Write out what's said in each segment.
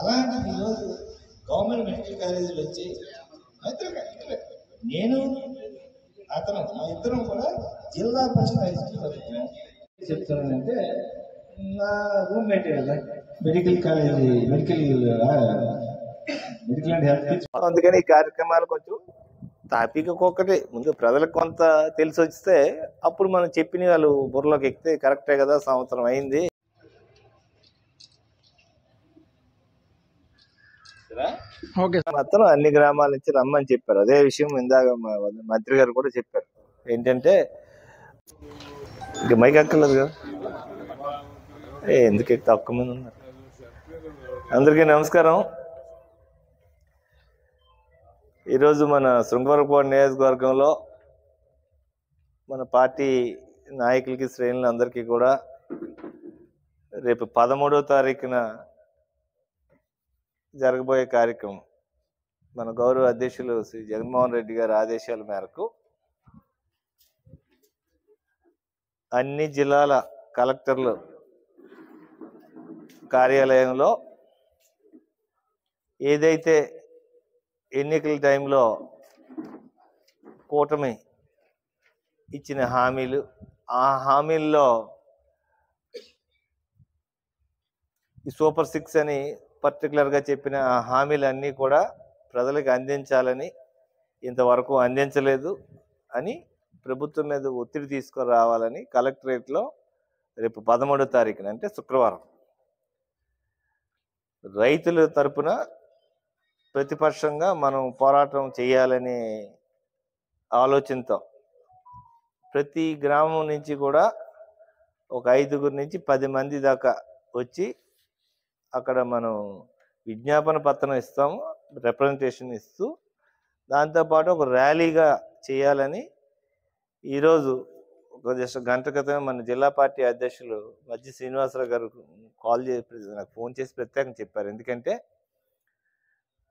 అలాంటిది ఈరోజు government medical కాలేజీలు వచ్చి నేను అతను మా ఇద్దరం కూడా జిల్లా పరిషత్ హై స్కూల్ చెప్తున్నానంటే నా రూమ్మేట్ కదా medical college medical and health. అందుకని ఈ కార్యక్రమాలు కొంచెం టాపిక్ ఒక్కొక్కటి ముందు ప్రజలకు కొంత తెలిసి వస్తే అప్పుడు మనం చెప్పిన వాళ్ళు బుర్రలోకి ఎక్కితే కరెక్టే కదా, సంవత్సరం అయింది మొత్తం అన్ని గ్రామాల నుంచి రమ్మని చెప్పారు. అదే విషయం ఇందాక మంత్రి గారు కూడా చెప్పారు. ఏంటంటే ఇంకా మైక్ ఎక్కర్లేదు కదా, ఎందుకు తక్కువ మంది ఉన్నారు. అందరికీ నమస్కారం. ఈరోజు మన శృంగవరపుకోట నియోజకవర్గంలో మన పార్టీ నాయకులకి శ్రేణులు అందరికీ కూడా రేపు 13వ తారీఖున జరగబోయే కార్యక్రమం మన గౌరవ అధ్యక్షులు శ్రీ జగన్మోహన్ రెడ్డి గారి ఆదేశాల మేరకు అన్ని జిల్లాల కలెక్టర్లు కార్యాలయంలో ఏదైతే ఎన్నికల టైంలో కూటమి ఇచ్చిన హామీలు, ఆ హామీల్లో ఈ సూపర్ 6 అని పర్టికులర్గా చెప్పిన ఆ హామీలన్నీ కూడా ప్రజలకు అందించాలని, ఇంతవరకు అందించలేదు అని ప్రభుత్వం మీద ఒత్తిడి తీసుకురావాలని కలెక్టరేట్లో రేపు 13వ తారీఖున అంటే శుక్రవారం రైతుల తరపున ప్రతిపక్షంగా మనం పోరాటం చేయాలనే ఆలోచనతో ప్రతి గ్రామం నుంచి కూడా ఒక 5 నుంచి 10 మంది దాకా వచ్చి అక్కడ మనం విజ్ఞాపన పత్రం ఇస్తాము, రిప్రజెంటేషన్ ఇస్తూ దాంతోపాటు ఒక ర్యాలీగా చేయాలని ఈరోజు ఒక జస్ట్ గంట క్రితం మన జిల్లా పార్టీ అధ్యక్షులు మధ్య శ్రీనివాసరావు గారు కాల్ చేసి నాకు ఫోన్ చేసి ప్రత్యేకంగా చెప్పారు. ఎందుకంటే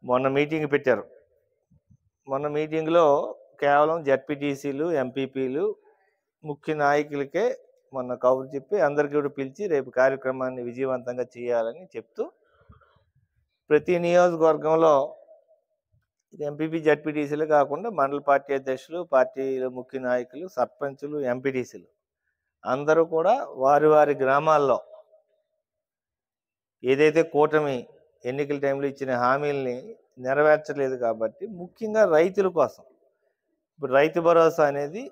మొన్న మీటింగ్ పెట్టారు. మొన్న మీటింగ్లో కేవలం జడ్పీటీసీలు, ఎంపీపీలు, ముఖ్య నాయకులకే మొన్న కబురు చెప్పి అందరికీ కూడా పిలిచి రేపు కార్యక్రమాన్ని విజయవంతంగా చేయాలని చెప్తూ ప్రతి నియోజకవర్గంలో ఎంపీపీ, జడ్పీటీసీలు కాకుండా మండల పార్టీ అధ్యక్షులు, పార్టీల ముఖ్య నాయకులు, సర్పంచులు, ఎంపీటీసీలు అందరూ కూడా వారి వారి గ్రామాల్లో ఏదైతే కూటమి ఎన్నికల టైంలో ఇచ్చిన హామీల్ని నెరవేర్చలేదు కాబట్టి ముఖ్యంగా రైతుల కోసం ఇప్పుడు రైతు భరోసా అనేది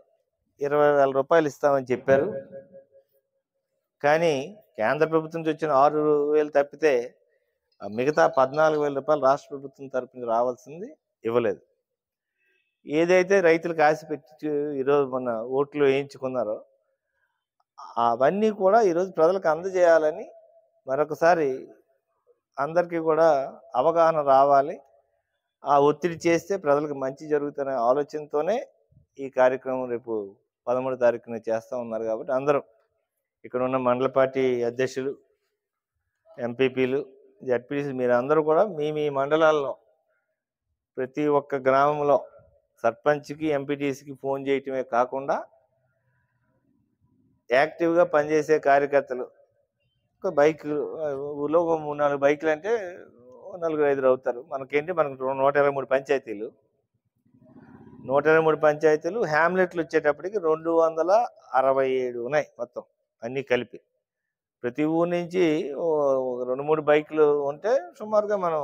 20,000 రూపాయలు ఇస్తామని చెప్పారు. కానీ కేంద్ర ప్రభుత్వం నుంచి వచ్చిన 6,000 తప్పితే మిగతా 14,000 రూపాయలు రాష్ట్ర ప్రభుత్వం తరపున రావాల్సింది ఇవ్వలేదు. ఏదైతే రైతులకు ఆశ పెట్టి ఈరోజు మన ఓట్లు వేయించుకున్నారో అవన్నీ కూడా ఈరోజు ప్రజలకు అందజేయాలని మరొకసారి అందరికీ కూడా అవగాహన రావాలి. ఆ ఒత్తిడి చేస్తే ప్రజలకు మంచి జరుగుతున్న ఆలోచనతోనే ఈ కార్యక్రమం రేపు 13వ తారీఖున చేస్తూ ఉన్నారు. కాబట్టి అందరూ ఇక్కడ ఉన్న మండల పార్టీ అధ్యక్షులు, ఎంపీపీలు, జడ్పీటీసీలు మీరు అందరూ కూడా మీ మండలాల్లో ప్రతి ఒక్క గ్రామంలో సర్పంచ్కి, ఎంపీటీసీకి ఫోన్ చేయటమే కాకుండా యాక్టివ్గా పనిచేసే కార్యకర్తలు ఒక బైక్ ఊళ్ళో 3-4 బైకులు అంటే 4-5 అవుతారు. మనకు 123 పంచాయతీలు, 123 పంచాయతీలు, హ్యామ్లెట్లు వచ్చేటప్పటికి 267 ఉన్నాయి మొత్తం అన్నీ కలిపి. ప్రతి ఊరు నుంచి 2-3 బైకులు ఉంటే సుమారుగా మనం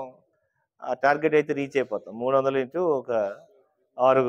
ఆ టార్గెట్ అయితే రీచ్ అయిపోతాం. 300 ఇంటూ ఒక 6